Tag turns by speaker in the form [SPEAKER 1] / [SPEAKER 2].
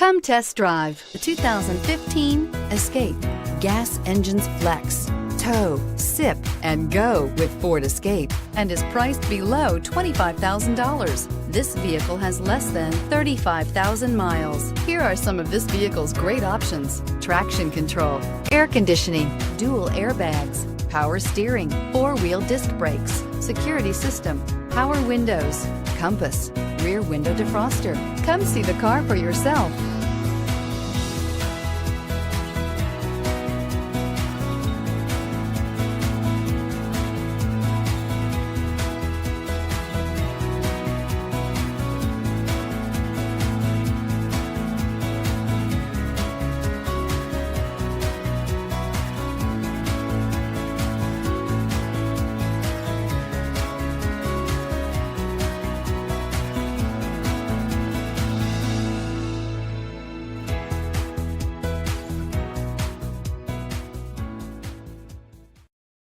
[SPEAKER 1] Come test drive the 2015 Escape. Gas engines flex, tow, sip, and go with Ford Escape, and is priced below $25,000. This vehicle has less than 35,000 miles. Here are some of this vehicle's great options: traction control, air conditioning, dual airbags, power steering, four-wheel disc brakes, security system, power windows, compass, rear window defroster. Come see the car for yourself.